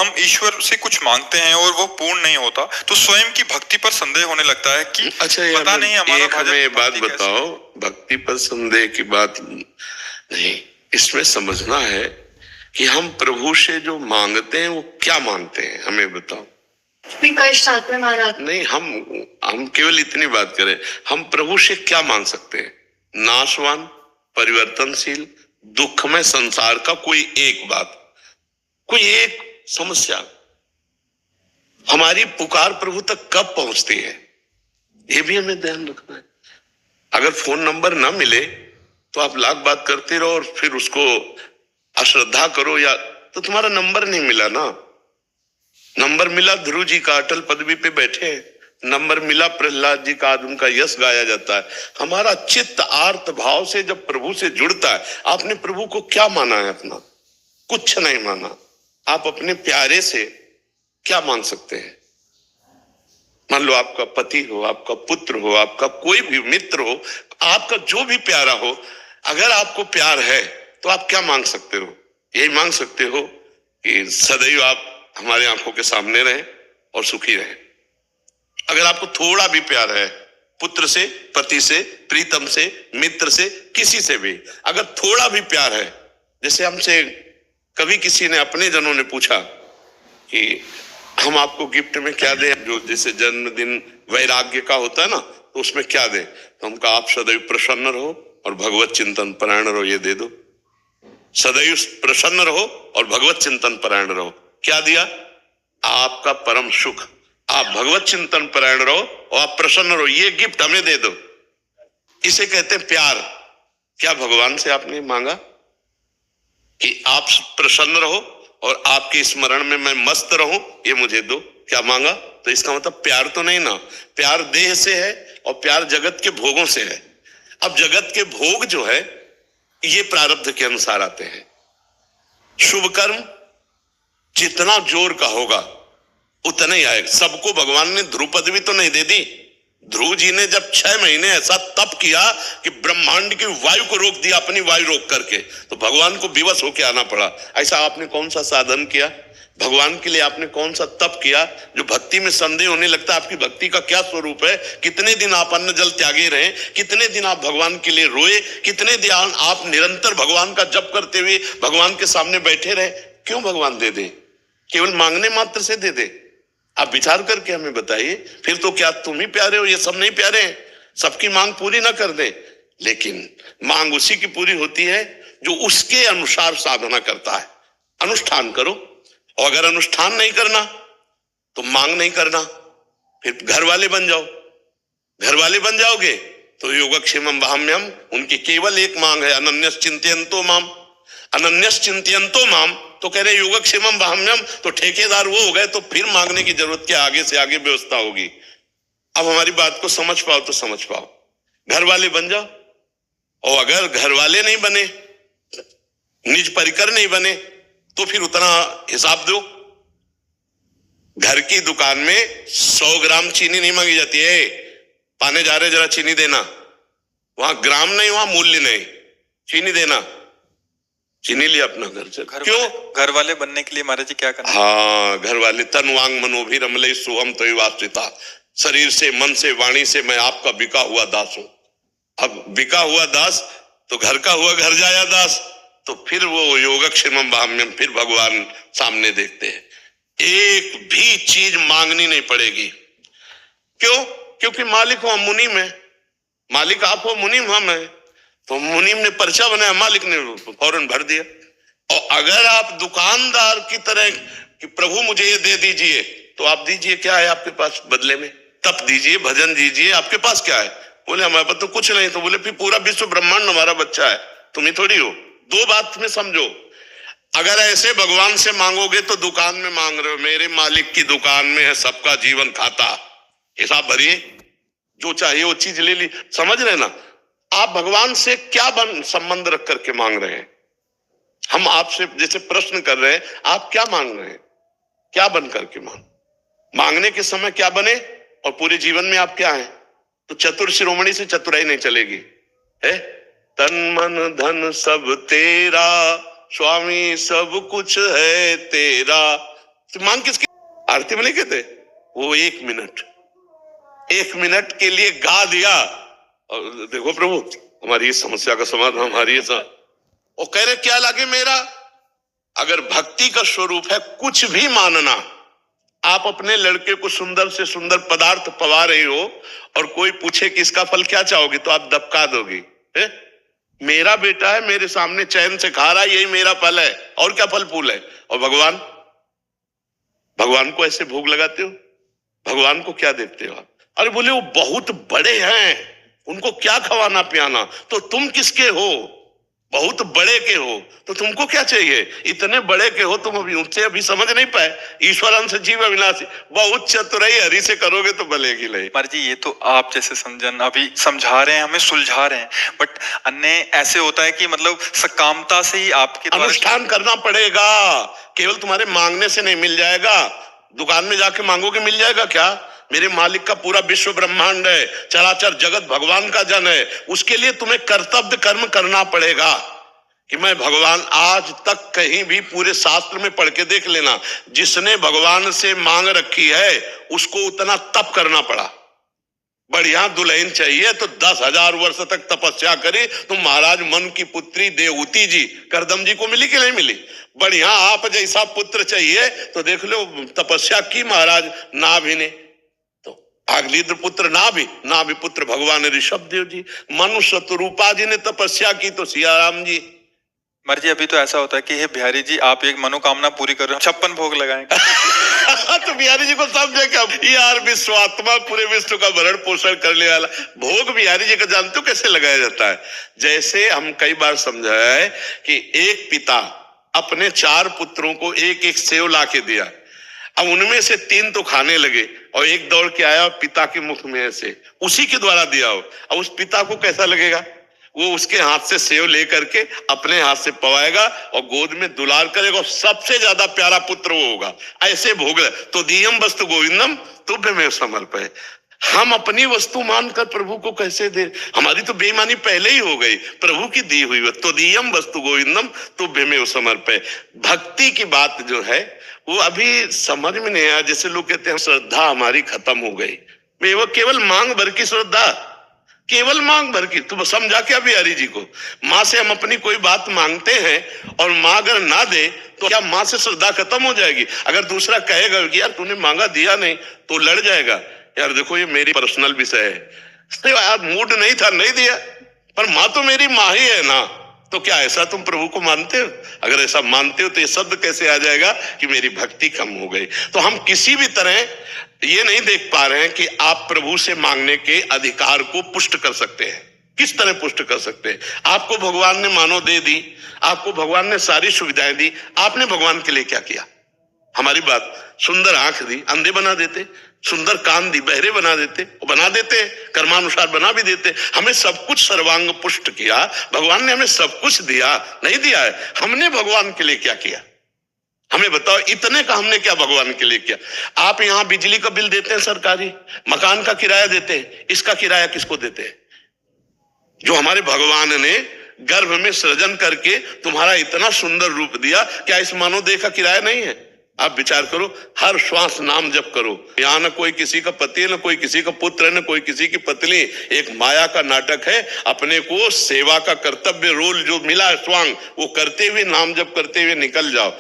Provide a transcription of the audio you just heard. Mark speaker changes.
Speaker 1: हम ईश्वर से कुछ मांगते हैं और वो पूर्ण नहीं होता तो स्वयं की भक्ति पर संदेह होने लगता है कि
Speaker 2: अच्छा,
Speaker 1: पता नहीं हमारा
Speaker 2: एक
Speaker 1: भजन
Speaker 2: हमें बात
Speaker 1: भक्ति कैसी
Speaker 2: बताओ,
Speaker 1: है।
Speaker 2: भक्ति पर संदेह की बात नहीं, इसमें समझना है कि हम प्रभु से जो मांगते हैं वो क्या मांगते हैं, हमें बताओ।
Speaker 3: कष्ट में महाराज
Speaker 2: नहीं, हम केवल इतनी बात करें, हम प्रभु से क्या मांग सकते हैं? नाशवान, परिवर्तनशील, दुखमय संसार का कोई एक बात, कोई एक समस्या। हमारी पुकार प्रभु तक कब पहुंचती है, ये भी हमें ध्यान रखना है। अगर फोन नंबर ना मिले तो आप लाख बात करते रहो और फिर उसको अश्रद्धा करो, या तो तुम्हारा नंबर नहीं मिला ना। नंबर मिला ध्रुव जी का, अटल पदवी पे बैठे। नंबर मिला प्रहलाद जी का, आज उनका यश गाया जाता है। हमारा चित्त आर्त भाव से जब प्रभु से जुड़ता है, आपने प्रभु को क्या माना है अपना? कुछ नहीं माना। आप अपने प्यारे से क्या मांग सकते हैं? मान लो आपका पति हो, आपका पुत्र हो, आपका कोई भी मित्र हो, आपका जो भी प्यारा हो, अगर आपको प्यार है तो आप क्या मांग सकते हो? यही मांग सकते हो कि सदैव आप हमारे आंखों के सामने रहें और सुखी रहें। अगर आपको थोड़ा भी प्यार है, पुत्र से, पति से, प्रीतम से, मित्र से, किसी से भी अगर थोड़ा भी प्यार है, जैसे हमसे कभी किसी ने, अपने जनों ने पूछा कि हम आपको गिफ्ट में क्या दें, जो जैसे जन्मदिन वैराग्य का होता है ना, तो उसमें क्या दें? तो हम कहा आप सदैव प्रसन्न रहो और भगवत चिंतन परायण रहो, ये दे दो। सदैव प्रसन्न रहो और भगवत चिंतन परायण रहो। क्या दिया? आपका परम सुख। आप भगवत चिंतन परायण रहो और आप प्रसन्न रहो, ये गिफ्ट हमें दे दो। इसे कहते हैं प्यार। क्या भगवान से आपने मांगा कि आप प्रसन्न रहो और आपके स्मरण में मैं मस्त रहूं, ये मुझे दो? क्या मांगा? तो इसका मतलब प्यार तो नहीं ना। प्यार देह से है और प्यार जगत के भोगों से है। अब जगत के भोग जो है ये प्रारब्ध के अनुसार आते हैं। शुभ कर्म जितना जोर का होगा उतना ही आएगा। सबको भगवान ने ध्रुव पदवी तो नहीं दे दी। ध्रुव जी ने जब 6 महीने ऐसा तप किया कि ब्रह्मांड की वायु को रोक दिया, अपनी वायु रोक करके, तो भगवान को विवश होकर आना पड़ा। ऐसा आपने कौन सा साधन किया भगवान के लिए? आपने कौन सा तप किया? जो भक्ति में संदेह होने लगता है आपकी भक्ति का क्या स्वरूप है? कितने दिन आप अन्न जल त्यागे रहे? कितने दिन आप भगवान के लिए रोए? कितने दिन आप निरंतर भगवान का जप करते हुए भगवान के सामने बैठे रहे? क्यों भगवान दे दे? केवल मांगने मात्र से दे दे? आप विचार करके हमें बताइए। फिर तो क्या तुम ही प्यारे हो, ये सब नहीं प्यारे हैं? सबकी मांग पूरी ना कर दे, लेकिन मांग उसी की पूरी होती है जो उसके अनुसार साधना करता है। अनुष्ठान करो, और अगर अनुष्ठान नहीं करना तो मांग नहीं करना, फिर घर वाले बन जाओ। घर वाले बन जाओगे तो योगक्षेमम वहाम्यम, उनकी केवल एक मांग है, अनन्यस चिंतयन्तो माम। अनन्यस चिंतयन्तो माम तो कह रहे योगक्षेमम वहाम्यम, तो ठेकेदार वो हो गए, तो फिर मांगने की जरूरत क्या? आगे से आगे व्यवस्था होगी। अब हमारी बात को समझ पाओ तो समझ पाओ। घर वाले बन जाओ, और अगर घर वाले नहीं बने, निज परिकर नहीं बने, तो फिर उतना हिसाब दो। घर की दुकान में 100 ग्राम चीनी नहीं मांगी जाती है। पाने जा रहे, जरा चीनी देना। वहां ग्राम नहीं, वहां मूल्य नहीं, चीनी देना। चीनी लिया अपना घर से। क्यों?
Speaker 1: घर वाले बनने के लिए महाराज जी क्या करना?
Speaker 2: हाँ, घर वाले। तन वांग मनोभिरमले सोहम तो वास्तिता, शरीर से, मन से, वाणी से मैं आपका बिका हुआ दास हूं। अब बिका हुआ दास तो घर का हुआ घर जाया दास, तो फिर वो योगक्षेमम वहाम्यम, फिर भगवान सामने देखते हैं। एक भी चीज मांगनी नहीं पड़ेगी। क्यों? क्योंकि मालिक हो हम, मुनीम है। मालिक आप हो, मुनीम हम है। तो मुनीम ने पर्चा बनाया, मालिक ने फौरन भर दिया। और अगर आप दुकानदार की तरह कि प्रभु मुझे ये दे दीजिए, तो आप दीजिए। क्या है आपके पास बदले में? तप दीजिए, भजन दीजिए। आपके पास क्या है? बोले हमारे पास तो कुछ नहीं। तो बोले फिर पूरा विश्व ब्रह्मांड हमारा बच्चा है, तुम ही थोड़ी हो। दो बात में समझो, अगर ऐसे भगवान से मांगोगे तो दुकान में मांग रहे हो। मेरे मालिक की दुकान में है सबका जीवन खाता, हिसाब भरिए, जो चाहिए वो चीज ले ली। समझ रहे ना? आप भगवान से क्या संबंध रख करके मांग रहे हैं? हम आपसे जैसे प्रश्न कर रहे हैं, आप क्या मांग रहे हैं? क्या बन करके मांगने के समय क्या बने, और पूरे जीवन में आप क्या हैं? तो चतुर शिरोमणि से चतुराई नहीं चलेगी है। तन मन धन सब तेरा, स्वामी सब कुछ है तेरा, तो मांग किसकी? आरती में नहीं कहते वो 1 मिनट के लिए गा दिया और देखो प्रभु हमारी इस समस्या का समाधान, हमारी वो कह रहे क्या लागे मेरा। अगर भक्ति का स्वरूप है कुछ भी मानना, आप अपने लड़के को सुंदर से सुंदर पदार्थ पवा रही हो और कोई पूछे कि इसका फल क्या चाहोगे तो आप दबका दोगी। मेरा बेटा है, मेरे सामने चैन से खा रहा है, यही मेरा फल है, और क्या फल फूल है। और भगवान को ऐसे भोग लगाते हो, भगवान को क्या देते हो आप? अरे बोले वो बहुत बड़े हैं, उनको क्या खवाना पियाना, तो तुम किसके हो? बहुत बड़े के हो तो तुमको क्या चाहिए? इतने बड़े के हो तुम अभी समझ नहीं पाए। ईश्वर अंश जीव अविनाशी, बहुत चतुराई हरि से करोगे तो भलेगी नहीं।
Speaker 1: पर जी ये तो आप जैसे समझन अभी समझा रहे हैं, हमें सुलझा रहे हैं, बट अन्य ऐसे होता है कि मतलब सकामता से ही आपके
Speaker 2: अनुष्ठान करना पड़ेगा। केवल तुम्हारे मांगने से नहीं मिल जाएगा। दुकान में जाके मांगोगे मिल जाएगा क्या? मेरे मालिक का पूरा विश्व ब्रह्मांड है, चराचर जगत भगवान का जन है, उसके लिए तुम्हें कर्तव्य कर्म करना पड़ेगा। कि मैं भगवान, आज तक कहीं भी पूरे शास्त्र में पढ़ के देख लेना, जिसने भगवान से मांग रखी है उसको उतना तप करना पड़ा। बढ़िया दुल्हन चाहिए तो 10,000 वर्ष तक तपस्या करी तो महाराज मन की पुत्री देवहूति जी करदम जी को मिली कि नहीं मिली? बढ़िया आप जैसा पुत्र चाहिए तो देख लो तपस्या की महाराज नाभि ने, आगलीद्र पुत्र नाभि पुत्र भगवान ऋषभ देव जी, मनुष्य रूपा जी ने तपस्या की तो सियाराम जी।
Speaker 1: मर्जी अभी तो ऐसा होता है कि हे बिहारी जी आप एक मनोकामना पूरी करो, 56 भोग लगाएंगे।
Speaker 2: तो बिहारी जी को समझे क्या यार, विश्वात्मा पूरे विश्व का भरण पोषण करने वाला भोग बिहारी जी का जानते हो कैसे लगाया जाता है? जैसे हम कई बार समझाया है कि एक पिता अपने 4 पुत्रों को एक एक सेव ला के दिया, अब उनमें से 3 तो खाने लगे और एक दौड़ के आया पिता के मुख में से उसी के द्वारा दिया हो। अब उस पिता को कैसा लगेगा? वो उसके हाथ से सेव लेकर के अपने हाथ से पवाएगा और गोद में दुलार करेगा और सबसे ज्यादा प्यारा पुत्र वो होगा। ऐसे भोग तो दियम वस्तु गोविंदम तुभ्यमेव समर्पय। हम अपनी वस्तु मानकर प्रभु को कैसे दे? हमारी तो बेईमानी पहले ही हो गई, प्रभु की दी हुई तो दियम वस्तु गोविंदम तुभ्यमेव समर्पय। भक्ति की बात जो है वो अभी समझ में नहीं आया। जैसे लोग कहते हैं श्रद्धा हमारी खत्म हो गई, वो केवल मांग भर की श्रद्धा, केवल मांग भर की। तो समझा क्या बिहारी जी को? माँ से हम अपनी कोई बात मांगते हैं और माँ अगर ना दे तो क्या माँ से श्रद्धा खत्म हो जाएगी? अगर दूसरा कहेगा कि यार तूने मांगा दिया नहीं तो लड़ जाएगा, यार देखो ये मेरी पर्सनल विषय है, यार मूड नहीं था नहीं दिया, पर माँ तो मेरी माँ ही है ना। तो क्या ऐसा तुम प्रभु को मानते हो? अगर ऐसा मानते हो तो ये शब्द कैसे आ जाएगा कि मेरी भक्ति कम हो गई? तो हम किसी भी तरह ये नहीं देख पा रहे हैं कि आप प्रभु से मांगने के अधिकार को पुष्ट कर सकते हैं। किस तरह पुष्ट कर सकते हैं? आपको भगवान ने मानो दे दी, आपको भगवान ने सारी सुविधाएं दी, आपने भगवान के लिए क्या किया? हमारी बात, सुंदर आंख दी, अंधे बना देते, सुंदर कान दी, बहरे बना देते, बना देते, कर्मानुसार बना भी देते। हमें सब कुछ सर्वांग पुष्ट किया, भगवान ने हमें सब कुछ दिया नहीं दिया है? हमने भगवान के लिए क्या किया? हमें बताओ, इतने का हमने क्या भगवान के लिए किया? आप यहाँ बिजली का बिल देते हैं सरकारी, मकान का किराया देते हैं, इसका किराया किसको देते हैं? जो हमारे भगवान ने गर्भ में सृजन करके तुम्हारा इतना सुंदर रूप दिया, क्या इस मानवदेह का किराया नहीं है? आप विचार करो, हर श्वास नाम जप करो। यहाँ न कोई किसी का पति है, न कोई किसी का पुत्र है, न कोई किसी की पत्नी। एक माया का नाटक है। अपने को सेवा का कर्तव्य रोल जो मिला है स्वांग, वो करते हुए नाम जप करते हुए निकल जाओ।